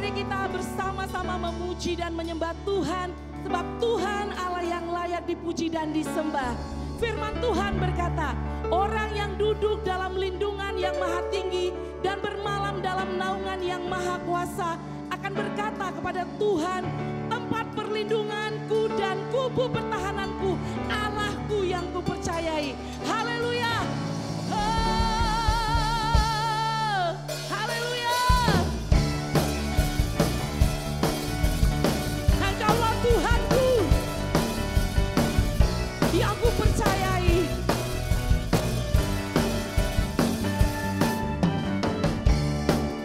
Mari kita bersama-sama memuji dan menyembah Tuhan, sebab Tuhan Allah yang layak dipuji dan disembah. Firman Tuhan berkata, orang yang duduk dalam lindungan yang maha tinggi dan bermalam dalam naungan yang maha kuasa akan berkata kepada Tuhan, tempat perlindunganku dan kubu pertahananku, Allahku yang kupercayai. Haleluya. Haleluya. Engkaulah Tuhanku yang kupercayai.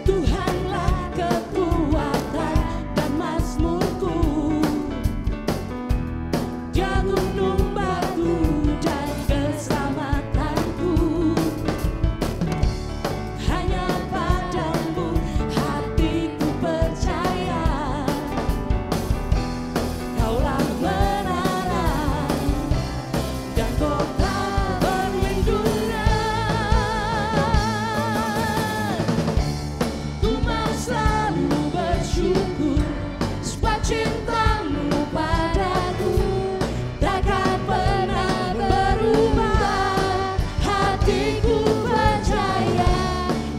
Tuhanlah kekuatan dan mazmurku, Dia gunung batu dan keselamatanku. Hanya padamu hatiku percaya, Kaulah menara dan kota perlindungan. Ku mau selalu bersyukur sebab cintamu padaku takkan pernah berubah. Hatiku percaya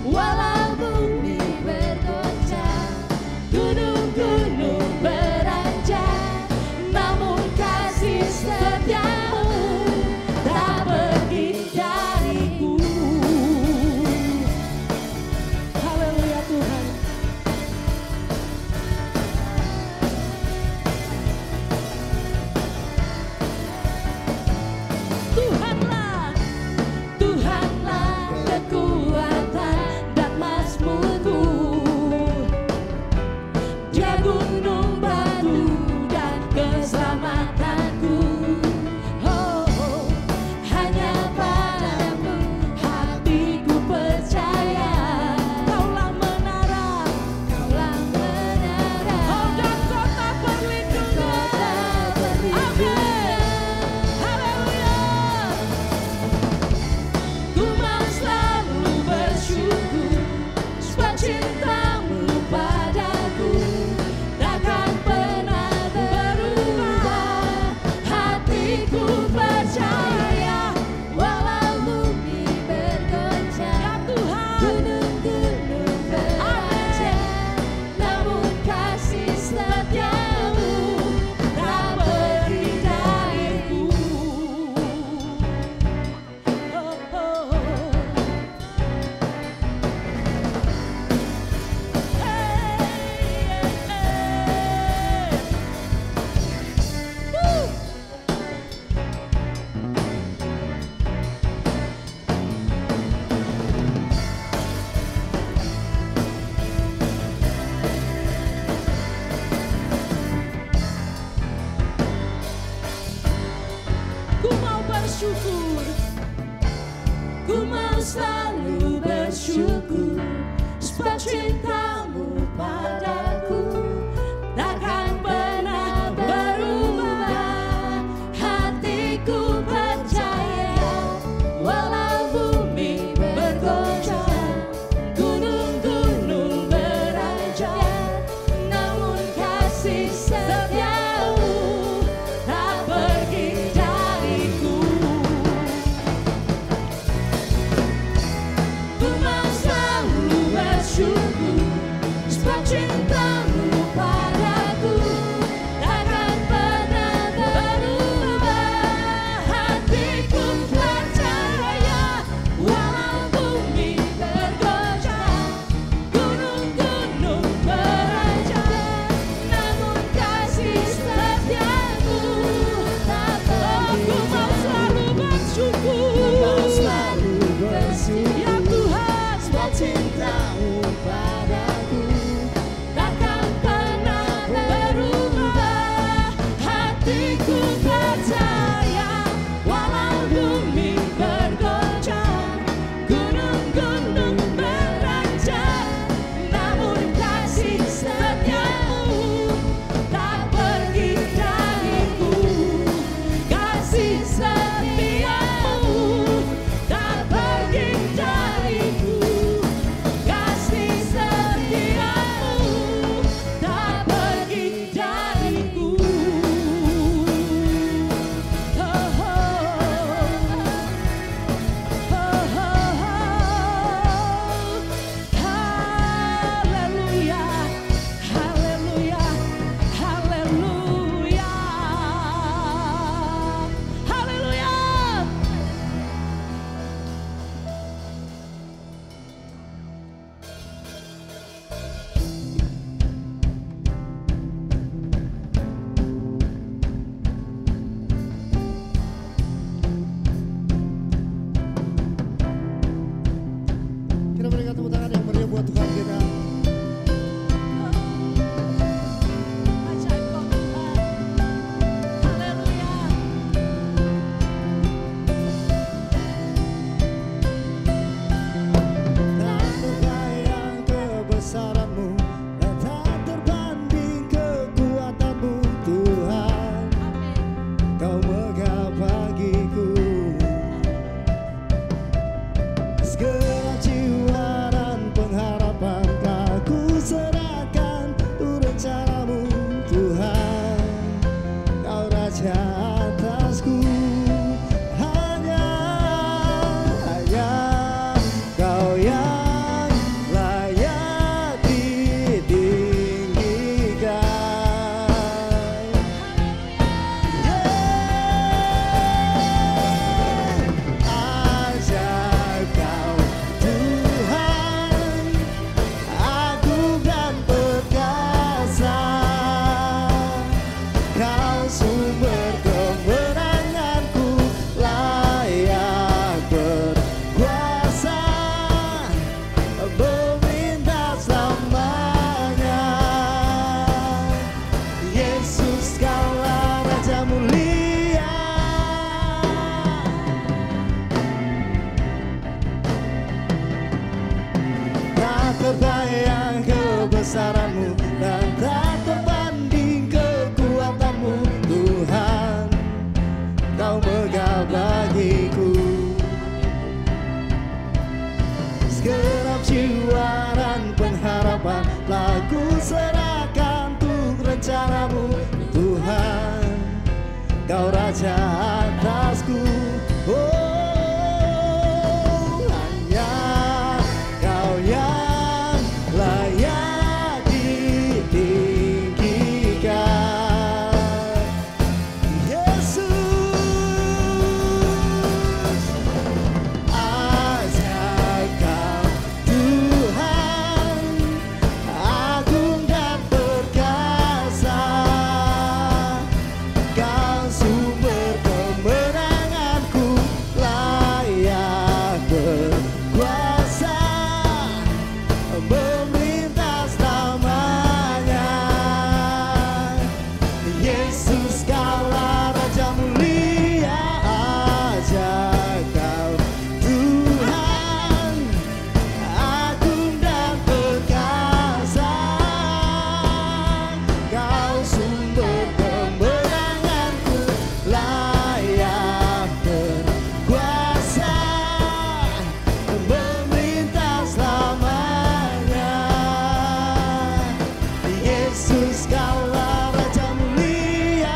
walau bumi bergoncang, gunung-gunung beranjak, namun kasih setiamu tak pergi dariku. Haleluya Tuhan. Tuhanlah kekuatan dan mazmurku, Dia gunung batu dan keselamatanku. Oh, hanya padamu hatiku percaya, Kaulah menara, oh dan kota perlindungan. Amin. Haleluya. Ku mau selalu bersyukur sebab cintamu padaku takkan pernah berubah. Hatiku percaya walau bumi bergoncang, gunung-gunung beranjak, namun kasih setiamu tak pergi dariku. Oh, oh. Ku mau bersyukur, ku mau selalu bersyukur sebab cintamu padaku takkan pernah berubah. Hatiku percaya walau bumi bergoncang, gunung-gunung beranjak, namun kasih setiamu tak pergi dariku. Ku mau selalu bersyukur kebesaran-Mu dan tak terbanding kekuatan-Mu Tuhan, Kau megah bagiku. Segenap jiwa dan pengharapan lagu serahkan untuk rencana-Mu Tuhan, Kau Raja atasku. Oh, hanya Kau yang layak ditinggikan, Yesus. Ajaib Kau Tuhan, agung dan perkasa, Kau sumber kemenanganku, layak berkuasa, memerintah selamanya. Yesus Kaulah Raja mulia, ajaib Kau Tuhan, agung dan perkasa, Kau sumber kemenanganku, layak berkuasa, memerintah selamanya. Yesus Kaulah Raja mulia.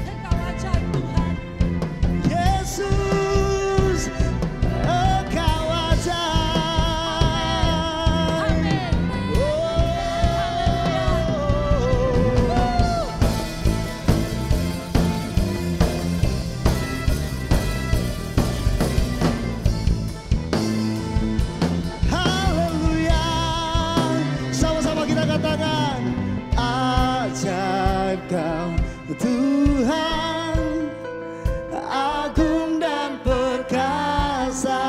Engkau ajaib Tuhan. Yesus, Engkau ajaib. Amin. Haleluya. Sama-sama kita katakan, ajaib Kau Tuhan, agung dan perkasa,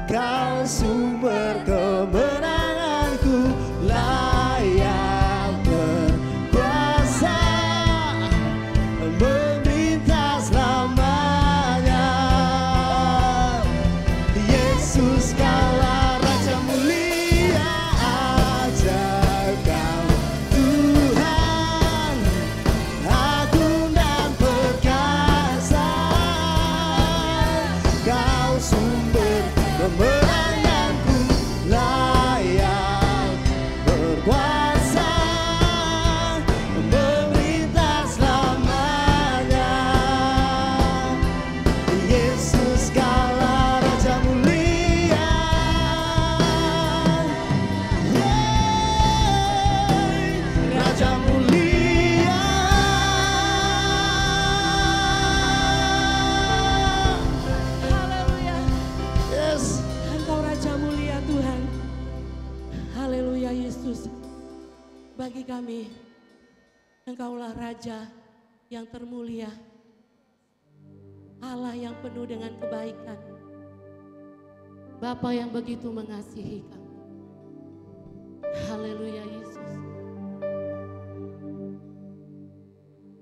Kau sumber kemenanganku, layak berkuasa, memerintah selamanya. Yesus Kaulah Raja mulia, ajaib Kau Tuhan, agung dan perkasa, Kau sumber kemenanganku, layak berkuasa, memerintah selamanya. Yesus Kaulah Raja mulia, Raja mulia. Haleluya. Yes. Engkau Raja mulia Tuhan. Haleluya Yesus. Bagi kami, Engkaulah Raja yang termulia. Allah yang penuh dengan kebaikan. Bapa yang begitu mengasihi kami. Haleluya Yesus.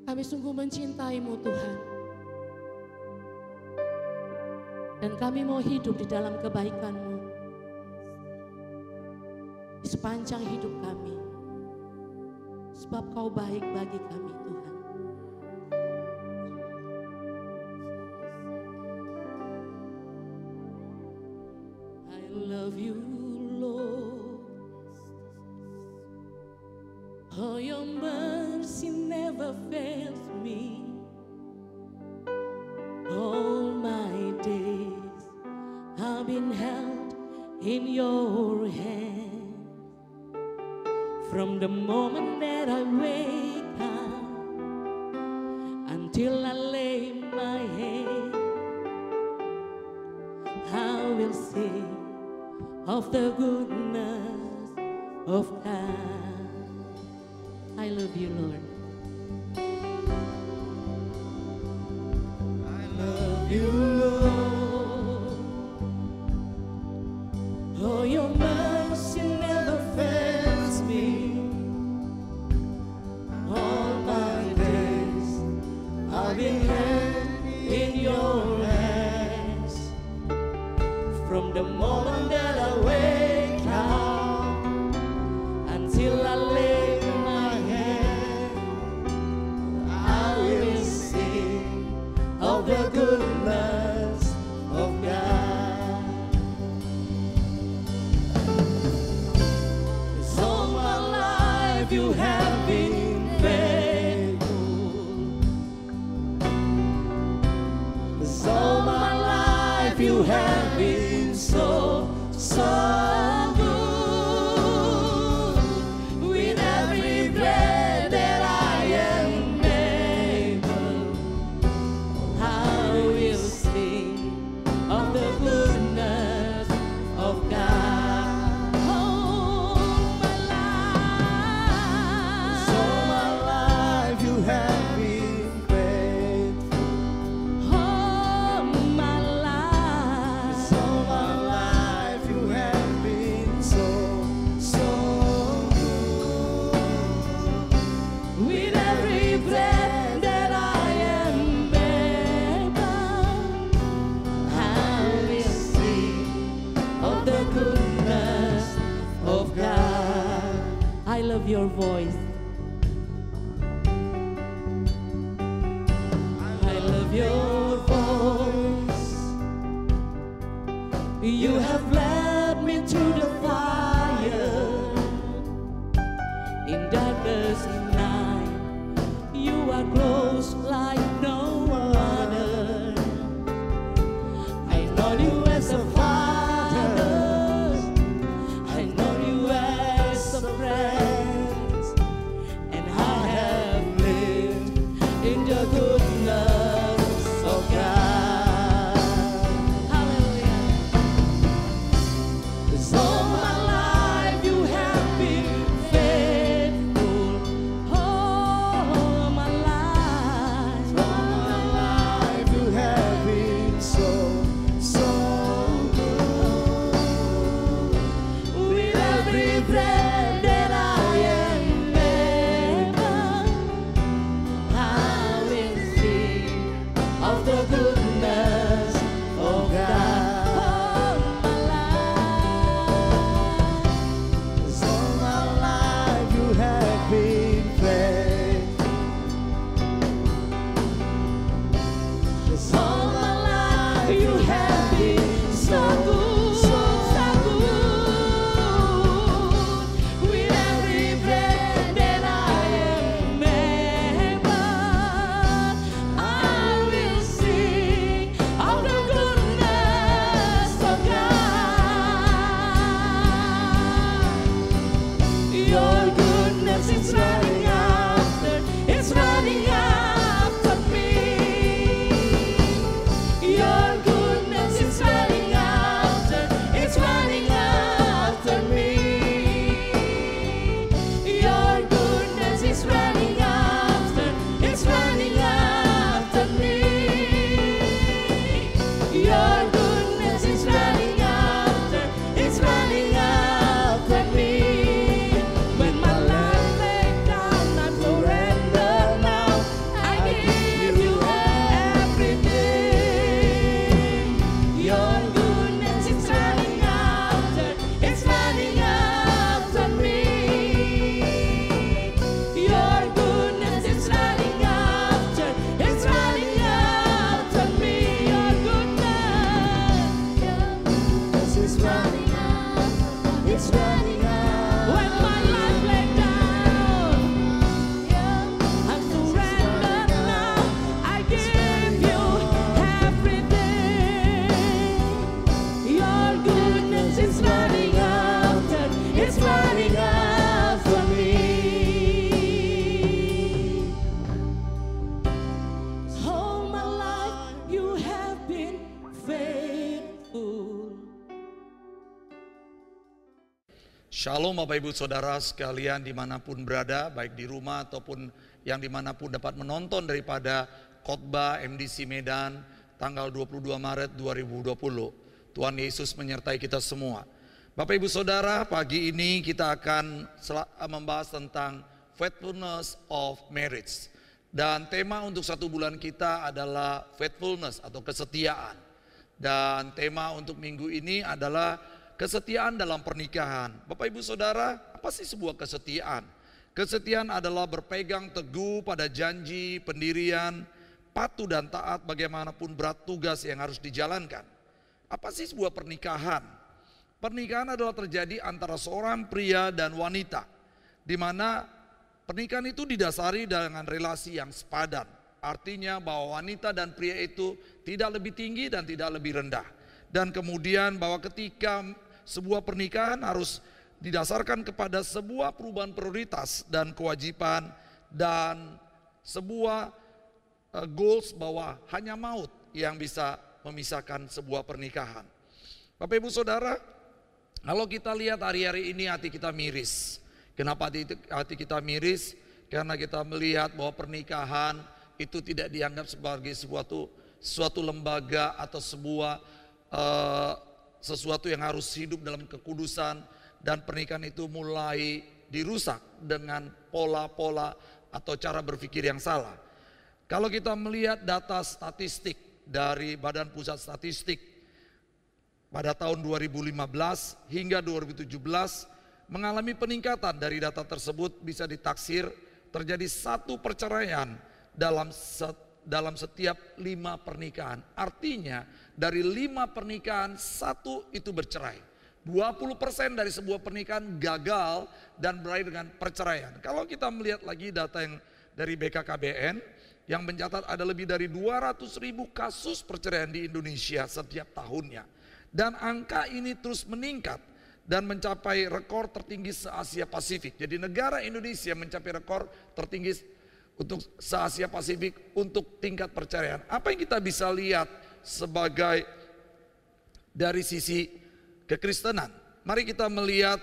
Kami sungguh mencintai-Mu Tuhan. Dan kami mau hidup di dalam kebaikan-Mu di sepanjang hidup kami. Sebab Kau baik bagi kami Tuhan. I love you Lord. Oh, your mercy never fails me. All my days I've been held in your hand. From the moment that I wake up until I lay my head, I will sing of the goodness of God. I love you, Lord. I love you, Lord. Oh, your mercy never fails love your voice. I love your voice. You have led me through the fire. In darkest night, you are close like no other. I know you as a father, I know you as a friend, and I have lived in the goodness of God. Hallelujah. 'Cause all my life you have been faithful. All my life you have been so good. with every breath that I am able, I will sing of the goodness of God. All my life. 'Cause all my life you have been faithful. 'Cause All my life you have been so good, so good. With every breath that I am able, I will sing of the goodness of God. Your goodness is running after, it's running after me. Your goodness is running after, it's running after me. Your goodness is running after, it's running after me. Your goodness is running after, it's running after me. When my life laid down, I surrender now. I give you everything. Your goodness is running after, it's running after me. Your goodness is running after, it's running after me. Your goodness is running out, it's running out. when my life laid down, I surrender now. I give you everything. Your goodness is running after, it's running after me. All my life you have been faithful. Shalom Bapak Ibu Saudara sekalian dimanapun berada, baik di rumah ataupun yang dimanapun dapat menonton daripada khotbah MDC Medan tanggal 22 Maret 2020. Tuhan Yesus menyertai kita semua. Bapak Ibu Saudara, pagi ini kita akan membahas tentang faithfulness of marriage. Dan tema untuk 1 bulan kita adalah faithfulness atau kesetiaan. Dan tema untuk minggu ini adalah kesetiaan dalam pernikahan. Bapak Ibu Saudara, apa sih sebuah kesetiaan? Kesetiaan adalah berpegang teguh pada janji, pendirian, patuh dan taat bagaimanapun berat tugas yang harus dijalankan. Apa sih sebuah pernikahan? Pernikahan adalah terjadi antara seorang pria dan wanita, di mana pernikahan itu didasari dengan relasi yang sepadan. Artinya bahwa wanita dan pria itu tidak lebih tinggi dan tidak lebih rendah. Dan kemudian bahwa ketika sebuah pernikahan harus didasarkan kepada sebuah perubahan prioritas dan kewajiban dan sebuah goals bahwa hanya maut yang bisa memisahkan sebuah pernikahan. Bapak Ibu Saudara, kalau kita lihat hari-hari ini hati kita miris. Kenapa hati kita miris? Karena kita melihat bahwa pernikahan itu tidak dianggap sebagai suatu lembaga atau sesuatu yang harus hidup dalam kekudusan, dan pernikahan itu mulai dirusak dengan pola-pola atau cara berpikir yang salah. Kalau kita melihat data statistik dari Badan Pusat Statistik pada tahun 2015 hingga 2017, mengalami peningkatan. Dari data tersebut bisa ditaksir terjadi 1 perceraian dalam setiap 5 pernikahan. Artinya dari 5 pernikahan 1 itu bercerai. 20% dari sebuah pernikahan gagal dan berakhir dengan perceraian. Kalau kita melihat lagi data yang dari BKKBN yang mencatat ada lebih dari 200.000 kasus perceraian di Indonesia setiap tahunnya. Dan angka ini terus meningkat dan mencapai rekor tertinggi se-Asia Pasifik. Jadi negara Indonesia mencapai rekor tertinggi untuk se-Asia Pasifik untuk tingkat perceraian. Apa yang kita bisa lihat sebagai dari sisi kekristenan? Mari kita melihat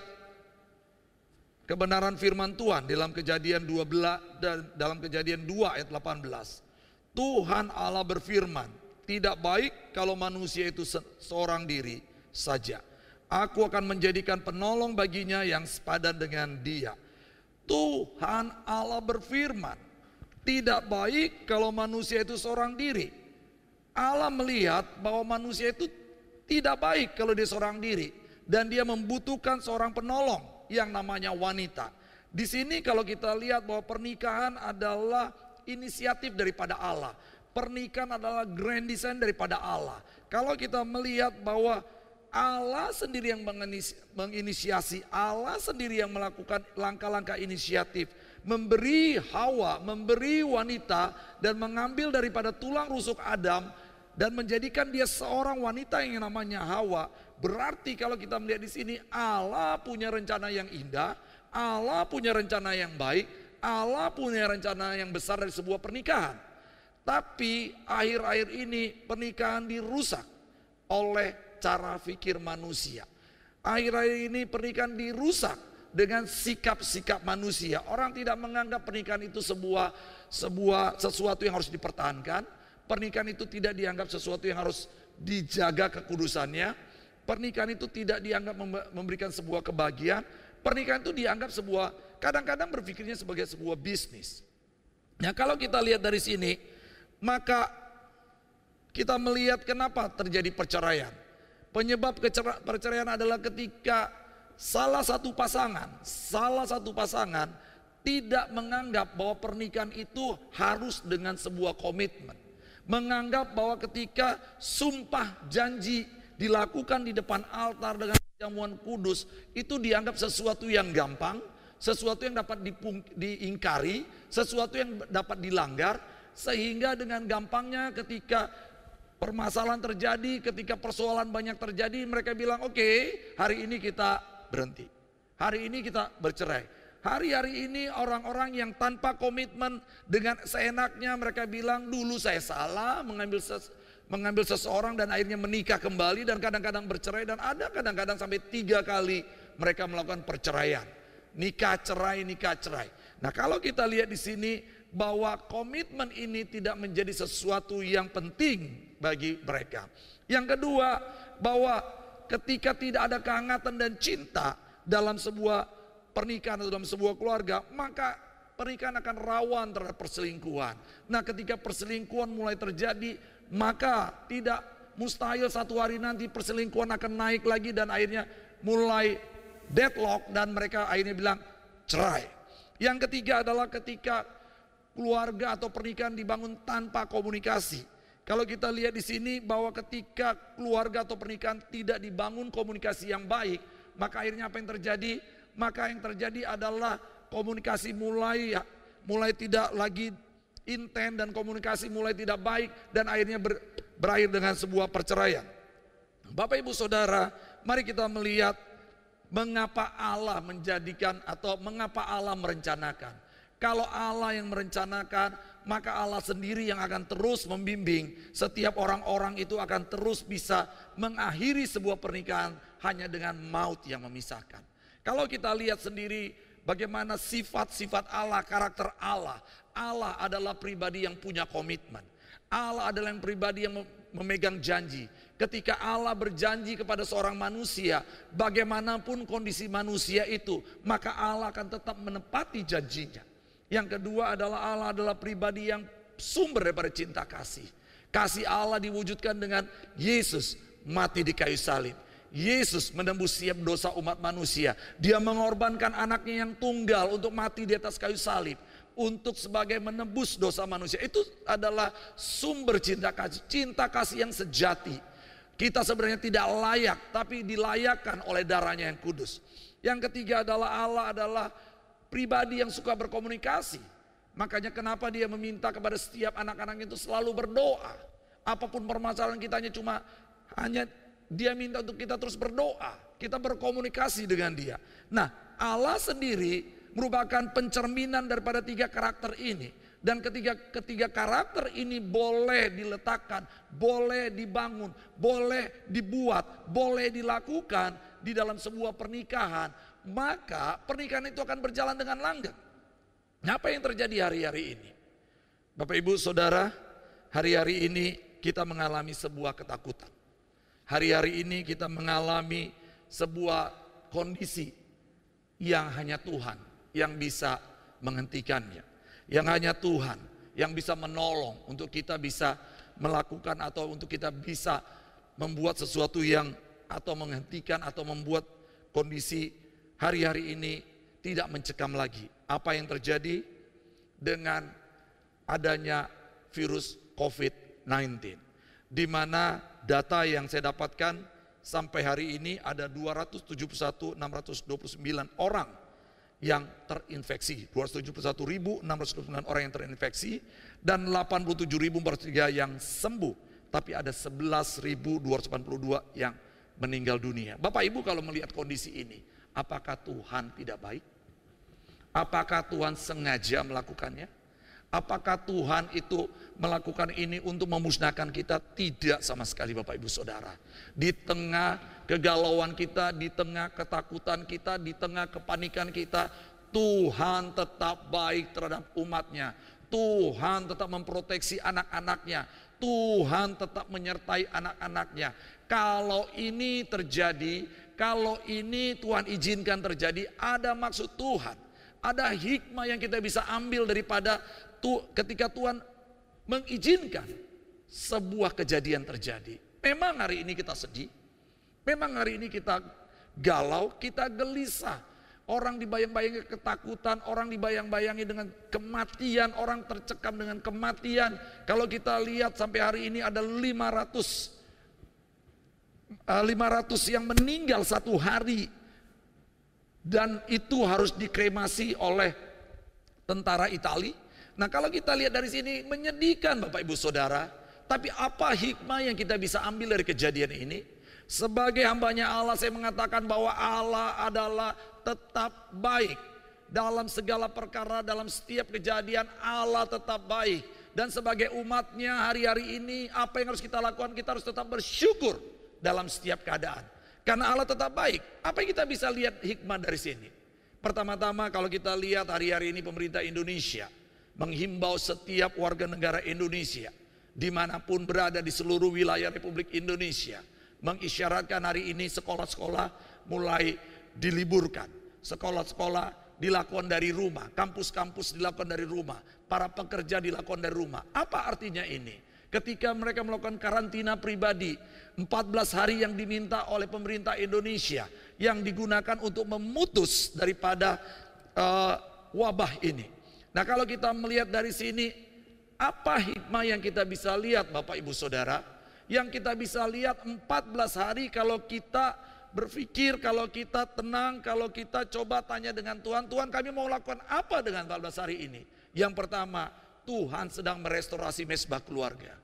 kebenaran firman Tuhan dalam Kejadian 12 dan dalam Kejadian 2 ayat 18. Tuhan Allah berfirman, tidak baik kalau manusia itu seorang diri saja. Aku akan menjadikan penolong baginya yang sepadan dengan dia. Tuhan Allah berfirman, tidak baik kalau manusia itu seorang diri. Allah melihat bahwa manusia itu tidak baik kalau dia seorang diri. Dan dia membutuhkan seorang penolong yang namanya wanita. Di sini kalau kita lihat bahwa pernikahan adalah inisiatif daripada Allah. Pernikahan adalah grand design daripada Allah. Kalau kita melihat bahwa Allah sendiri yang menginisiasi, Allah sendiri yang melakukan langkah-langkah inisiatif, memberi Hawa, memberi wanita dan mengambil daripada tulang rusuk Adam dan menjadikan dia seorang wanita yang namanya Hawa. Berarti kalau kita melihat di sini Allah punya rencana yang indah, Allah punya rencana yang baik, Allah punya rencana yang besar dari sebuah pernikahan. Tapi akhir-akhir ini pernikahan dirusak oleh cara pikir manusia. Akhir-akhir ini pernikahan dirusak dengan sikap-sikap manusia. Orang tidak menganggap pernikahan itu sesuatu yang harus dipertahankan. Pernikahan itu tidak dianggap sesuatu yang harus dijaga kekudusannya. Pernikahan itu tidak dianggap memberikan sebuah kebahagiaan. Pernikahan itu dianggap kadang-kadang berpikirnya sebagai sebuah bisnis. Nah, kalau kita lihat dari sini, maka kita melihat kenapa terjadi perceraian. Penyebab perceraian adalah ketika salah satu pasangan tidak menganggap bahwa pernikahan itu harus dengan sebuah komitmen. Menganggap bahwa ketika sumpah janji dilakukan di depan altar dengan jamuan kudus, itu dianggap sesuatu yang gampang, sesuatu yang dapat diingkari, sesuatu yang dapat dilanggar, sehingga dengan gampangnya ketika permasalahan terjadi, ketika persoalan banyak terjadi, mereka bilang oke, hari ini kita berhenti, hari ini kita bercerai. Hari-hari ini orang-orang yang tanpa komitmen dengan seenaknya mereka bilang dulu saya salah mengambil seseorang dan akhirnya menikah kembali dan kadang-kadang bercerai, dan ada kadang-kadang sampai 3 kali mereka melakukan perceraian. Nikah cerai. Nah, kalau kita lihat di sini bahwa komitmen ini tidak menjadi sesuatu yang penting bagi mereka. Yang kedua, bahwa ketika tidak ada kehangatan dan cinta dalam sebuah pernikahan atau dalam sebuah keluarga, maka pernikahan akan rawan terhadap perselingkuhan. Nah, ketika perselingkuhan mulai terjadi, maka tidak mustahil satu hari nanti perselingkuhan akan naik lagi dan akhirnya mulai deadlock dan mereka akhirnya bilang cerai. Yang ketiga adalah ketika keluarga atau pernikahan dibangun tanpa komunikasi. Kalau kita lihat di sini bahwa ketika keluarga atau pernikahan tidak dibangun komunikasi yang baik, maka akhirnya apa yang terjadi? Maka yang terjadi adalah komunikasi mulai tidak lagi intens dan komunikasi mulai tidak baik dan akhirnya berakhir dengan sebuah perceraian. Bapak Ibu Saudara, mari kita melihat mengapa Allah menjadikan atau mengapa Allah merencanakan. Kalau Allah yang merencanakan, maka Allah sendiri yang akan terus membimbing. Setiap orang-orang itu akan terus bisa mengakhiri sebuah pernikahan hanya dengan maut yang memisahkan. Kalau kita lihat sendiri bagaimana sifat-sifat Allah, karakter Allah. Allah adalah pribadi yang punya komitmen. Allah adalah yang pribadi yang memegang janji. Ketika Allah berjanji kepada seorang manusia, bagaimanapun kondisi manusia itu, maka Allah akan tetap menepati janjinya. Yang kedua adalah Allah adalah pribadi yang sumber daripada cinta kasih. Kasih Allah diwujudkan dengan Yesus mati di kayu salib. Yesus menembus setiap dosa umat manusia. Dia mengorbankan anaknya yang tunggal untuk mati di atas kayu salib. Untuk sebagai menebus dosa manusia. Itu adalah sumber cinta kasih yang sejati. Kita sebenarnya tidak layak, tapi dilayakkan oleh darahnya yang kudus. Yang ketiga adalah Allah adalah pribadi yang suka berkomunikasi. Makanya kenapa dia meminta kepada setiap anak-anak itu selalu berdoa. Apapun permasalahan kita hanya dia minta untuk kita terus berdoa. Kita berkomunikasi dengan dia. Nah, Allah sendiri merupakan pencerminan daripada tiga karakter ini. Dan ketiga karakter ini boleh diletakkan, boleh dibangun, boleh dibuat, boleh dilakukan di dalam sebuah pernikahan. Maka pernikahan itu akan berjalan dengan langgeng. Apa yang terjadi hari-hari ini? Bapak Ibu Saudara, hari-hari ini kita mengalami sebuah ketakutan. Hari-hari ini kita mengalami sebuah kondisi yang hanya Tuhan yang bisa menghentikannya. Yang hanya Tuhan yang bisa menolong untuk kita bisa melakukan atau untuk kita bisa membuat sesuatu yang atau menghentikan atau membuat kondisi hari-hari ini tidak mencekam lagi. Apa yang terjadi dengan adanya virus COVID-19. Di mana data yang saya dapatkan sampai hari ini ada 271.629 orang yang terinfeksi, 271.629 orang yang terinfeksi dan 87.403 yang sembuh, tapi ada 11.282 yang meninggal dunia. Bapak Ibu kalau melihat kondisi ini, apakah Tuhan tidak baik? Apakah Tuhan sengaja melakukannya? Apakah Tuhan itu melakukan ini untuk memusnahkan kita? Tidak sama sekali Bapak Ibu Saudara. Di tengah kegalauan kita, di tengah ketakutan kita, di tengah kepanikan kita, Tuhan tetap baik terhadap umatnya. Tuhan tetap memproteksi anak-anaknya. Tuhan tetap menyertai anak-anaknya. Kalau ini terjadi, kalau ini Tuhan izinkan terjadi, ada maksud Tuhan. Ada hikmah yang kita bisa ambil daripada ketika Tuhan mengizinkan sebuah kejadian terjadi. Memang hari ini kita sedih, memang hari ini kita galau, kita gelisah. Orang dibayang-bayangi ketakutan, orang dibayang-bayangi dengan kematian, orang tercekam dengan kematian. Kalau kita lihat sampai hari ini ada 500 yang meninggal satu hari. Dan itu harus dikremasi oleh tentara Italia. Nah kalau kita lihat dari sini menyedihkan Bapak Ibu Saudara. Tapi apa hikmah yang kita bisa ambil dari kejadian ini? Sebagai hambanya Allah saya mengatakan bahwa Allah adalah tetap baik. Dalam segala perkara, dalam setiap kejadian Allah tetap baik. Dan sebagai umatnya hari-hari ini apa yang harus kita lakukan? Kita harus tetap bersyukur dalam setiap keadaan. Karena Allah tetap baik. Apa yang kita bisa lihat hikmah dari sini? Pertama-tama kalau kita lihat hari-hari ini pemerintah Indonesia menghimbau setiap warga negara Indonesia dimanapun berada di seluruh wilayah Republik Indonesia, mengisyaratkan hari ini sekolah-sekolah mulai diliburkan, sekolah-sekolah dilakukan dari rumah, kampus-kampus dilakukan dari rumah, para pekerja dilakukan dari rumah. Apa artinya ini? Ketika mereka melakukan karantina pribadi 14 hari yang diminta oleh pemerintah Indonesia yang digunakan untuk memutus daripada wabah ini. Nah kalau kita melihat dari sini, apa hikmah yang kita bisa lihat Bapak Ibu Saudara? Yang kita bisa lihat 14 hari kalau kita berpikir, kalau kita tenang, kalau kita coba tanya dengan Tuhan, Tuhan kami mau lakukan apa dengan 14 hari ini? Yang pertama, Tuhan sedang merestorasi mesbah keluarga.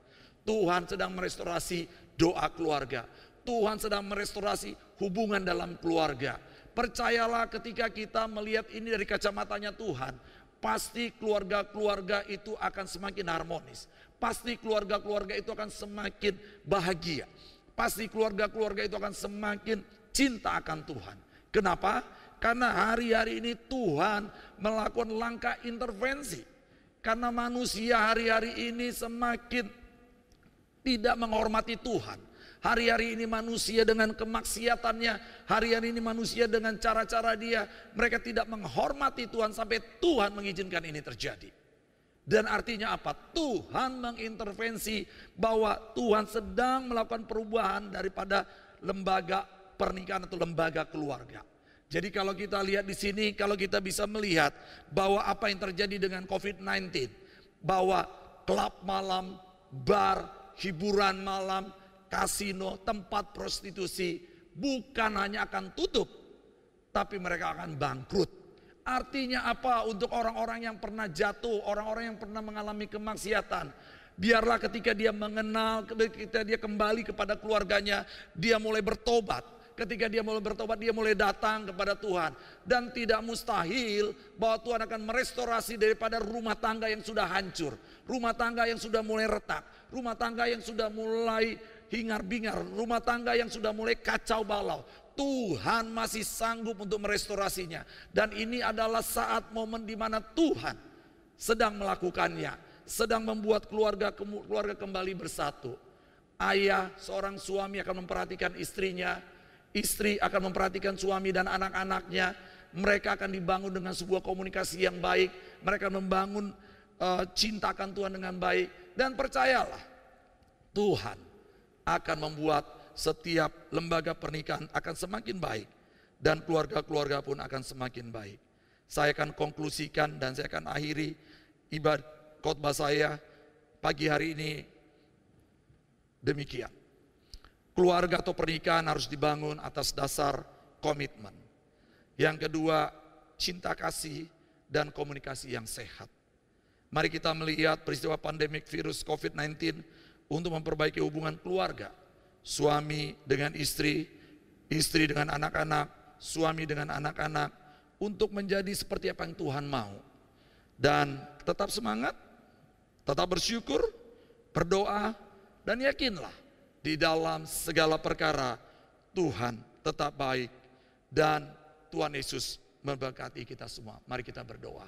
Tuhan sedang merestorasi doa keluarga. Tuhan sedang merestorasi hubungan dalam keluarga. Percayalah ketika kita melihat ini dari kacamatanya Tuhan, pasti keluarga-keluarga itu akan semakin harmonis. Pasti keluarga-keluarga itu akan semakin bahagia. Pasti keluarga-keluarga itu akan semakin cinta akan Tuhan. Kenapa? Karena hari-hari ini Tuhan melakukan langkah intervensi. Karena manusia hari-hari ini semakin tidak menghormati Tuhan. Hari-hari ini manusia dengan kemaksiatannya, hari-hari ini manusia dengan cara-cara dia, mereka tidak menghormati Tuhan sampai Tuhan mengizinkan ini terjadi. Dan artinya apa? Tuhan mengintervensi bahwa Tuhan sedang melakukan perubahan daripada lembaga pernikahan atau lembaga keluarga. Jadi kalau kita lihat di sini, kalau kita bisa melihat bahwa apa yang terjadi dengan COVID-19, bahwa klub malam, bar, hiburan malam, kasino, tempat prostitusi bukan hanya akan tutup, tapi mereka akan bangkrut. Artinya apa untuk orang-orang yang pernah jatuh, orang-orang yang pernah mengalami kemaksiatan? Biarlah ketika dia mengenal, ketika dia kembali kepada keluarganya, dia mulai bertobat. Ketika dia mulai bertobat, dia mulai datang kepada Tuhan. Dan tidak mustahil bahwa Tuhan akan merestorasi daripada rumah tangga yang sudah hancur. Rumah tangga yang sudah mulai retak. Rumah tangga yang sudah mulai hingar-bingar. Rumah tangga yang sudah mulai kacau balau. Tuhan masih sanggup untuk merestorasinya. Dan ini adalah saat momen di mana Tuhan sedang melakukannya. Sedang membuat keluarga kembali bersatu. Ayah, seorang suami akan memperhatikan istrinya. Istri akan memperhatikan suami dan anak-anaknya. Mereka akan dibangun dengan sebuah komunikasi yang baik. Mereka membangun cintakan Tuhan dengan baik. Dan percayalah, Tuhan akan membuat setiap lembaga pernikahan akan semakin baik. Dan keluarga-keluarga pun akan semakin baik. Saya akan konklusikan dan saya akan akhiri ibadah khotbah saya pagi hari ini demikian. Keluarga atau pernikahan harus dibangun atas dasar komitmen. Yang kedua, cinta kasih dan komunikasi yang sehat. Mari kita melihat peristiwa pandemik virus COVID-19 untuk memperbaiki hubungan keluarga. Suami dengan istri, istri dengan anak-anak, suami dengan anak-anak, untuk menjadi seperti apa yang Tuhan mau. Dan tetap semangat, tetap bersyukur, berdoa, dan yakinlah di dalam segala perkara Tuhan tetap baik dan Tuhan Yesus memberkati kita semua. Mari kita berdoa.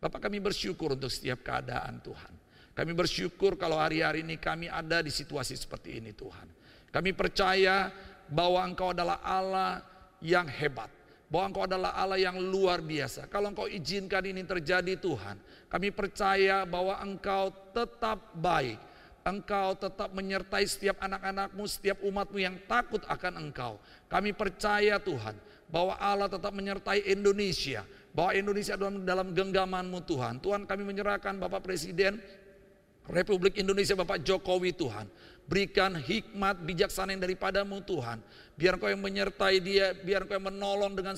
Bapak, kami bersyukur untuk setiap keadaan Tuhan. Kami bersyukur kalau hari-hari ini kami ada di situasi seperti ini Tuhan. Kami percaya bahwa Engkau adalah Allah yang hebat. Bahwa Engkau adalah Allah yang luar biasa. Kalau Engkau izinkan ini terjadi Tuhan, kami percaya bahwa Engkau tetap baik. Engkau tetap menyertai setiap anak-anakmu, setiap umatmu yang takut akan Engkau. Kami percaya Tuhan bahwa Allah tetap menyertai Indonesia. Bahwa Indonesia dalam genggaman-Mu Tuhan. Tuhan, kami menyerahkan Bapak Presiden Republik Indonesia Bapak Jokowi Tuhan. Berikan hikmat bijaksana yang daripada-Mu Tuhan. Biar Engkau yang menyertai dia, biar Engkau yang menolong dengan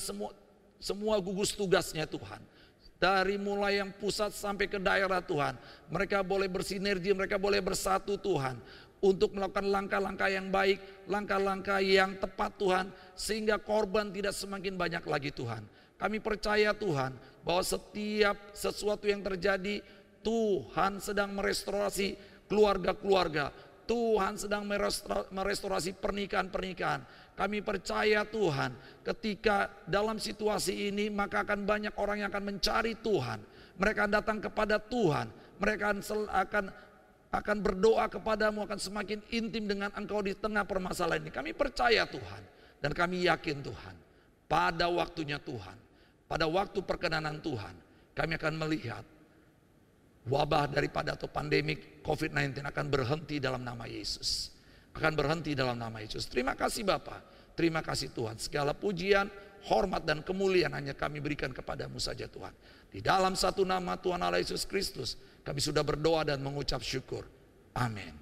semua gugus tugasnya Tuhan. Dari mulai yang pusat sampai ke daerah Tuhan. Mereka boleh bersinergi, mereka boleh bersatu Tuhan. Untuk melakukan langkah-langkah yang baik, langkah-langkah yang tepat Tuhan. Sehingga korban tidak semakin banyak lagi Tuhan. Kami percaya Tuhan bahwa setiap sesuatu yang terjadi, Tuhan sedang merestorasi keluarga-keluarga. Tuhan sedang merestorasi pernikahan-pernikahan. Kami percaya Tuhan, ketika dalam situasi ini maka akan banyak orang yang akan mencari Tuhan. Mereka datang kepada Tuhan. Mereka akan berdoa kepadamu, akan semakin intim dengan Engkau di tengah permasalahan ini. Kami percaya Tuhan dan kami yakin Tuhan, pada waktunya Tuhan, pada waktu perkenanan Tuhan, kami akan melihat wabah daripada atau pandemik COVID-19 akan berhenti dalam nama Yesus. Akan berhenti dalam nama Yesus. Terima kasih Bapa, terima kasih Tuhan. Segala pujian, hormat dan kemuliaan hanya kami berikan kepadamu saja Tuhan. Di dalam satu nama Tuhan Allah Yesus Kristus, kami sudah berdoa dan mengucap syukur. Amin.